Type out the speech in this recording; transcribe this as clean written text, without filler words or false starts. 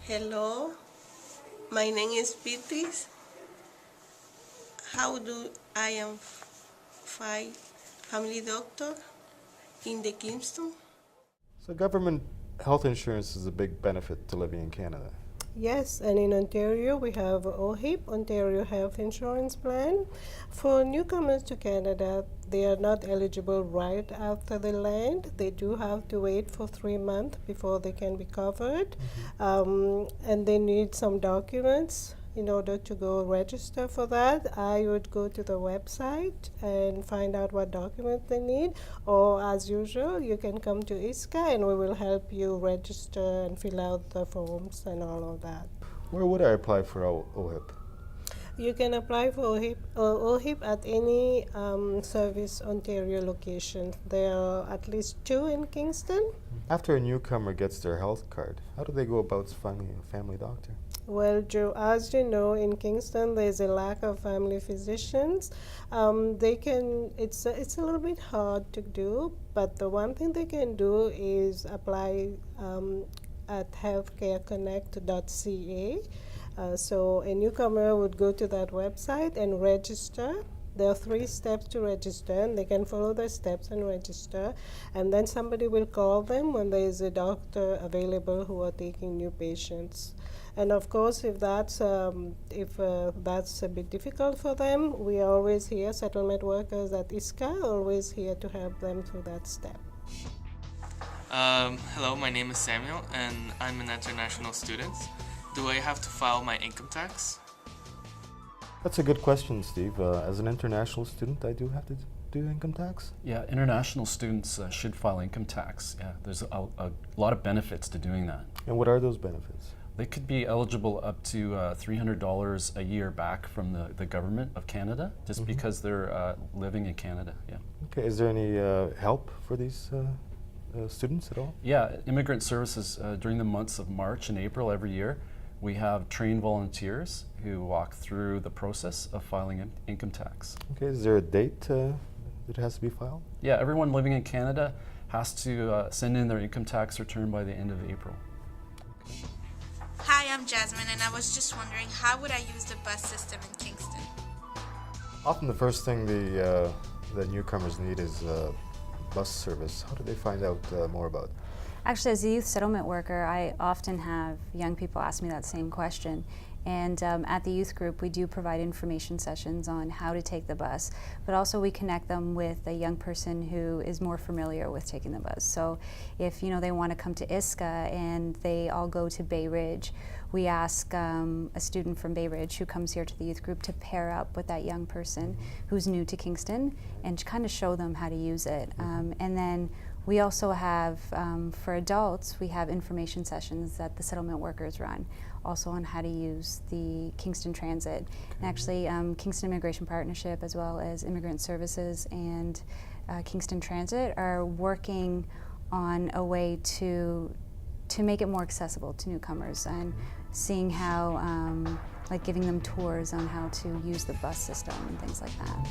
Hello, my name is Beatrice. How do I am family doctor in the Kingston? So government health insurance is a big benefit to living in Canada. Yes, and in Ontario we have OHIP, Ontario Health Insurance Plan. For newcomers to Canada, they are not eligible right after they land. They do have to wait for 3 months before they can be covered, and they need some documents in order to go register for that. I would go to the website and find out what documents they need, or as usual, you can come to ISKA and we will help you register and fill out the forms and all of that. Where would I apply for OHIP? You can apply for OHIP at any Service Ontario location. There are at least 2 in Kingston. After a newcomer gets their health card, how do they go about finding a family doctor? Well, Joe, as you know, in Kingston there's a lack of family physicians. It's a little bit hard to do, but the one thing they can do is apply at healthcareconnect.ca. So a newcomer would go to that website and register. There are 3 steps to register, and they can follow the steps and register. And then somebody will call them when there is a doctor available who are taking new patients. And of course, if that's a bit difficult for them, we are always here, settlement workers at ISKA, always here to help them through that step. Hello, my name is Samuel, and I'm an international student. Do I have to file my income tax? That's a good question, Steve. As an international student, I do have to do income tax? Yeah, international students should file income tax. Yeah, there's a lot of benefits to doing that. And what are those benefits? They could be eligible up to $300 a year back from the government of Canada, just because they're living in Canada. Yeah. Okay. Is there any help for these students at all? Yeah, Immigrant Services during the months of March and April every year, we have trained volunteers who walk through the process of filing income tax. Okay. Is there a date that it has to be filed? Yeah, everyone living in Canada has to send in their income tax return by the end of April. Hi, I'm Jasmine, and I was just wondering, how would I use the bus system in Kingston? Often the first thing the newcomers need is bus service. How do they find out more about it? Actually, as a youth settlement worker, I often have young people ask me that same question. And at the youth group, we do provide information sessions on how to take the bus, but also we connect them with a young person who is more familiar with taking the bus. So if they want to come to ISKA and they all go to Bay Ridge, we ask a student from Bay Ridge who comes here to the youth group to pair up with that young person who's new to Kingston and kind of show them how to use it. And then we also have, for adults, we have information sessions that the settlement workers run, also on how to use the Kingston Transit. And actually, Kingston Immigration Partnership, as well as Immigrant Services and Kingston Transit, are working on a way to make it more accessible to newcomers and seeing how, like giving them tours on how to use the bus system and things like that.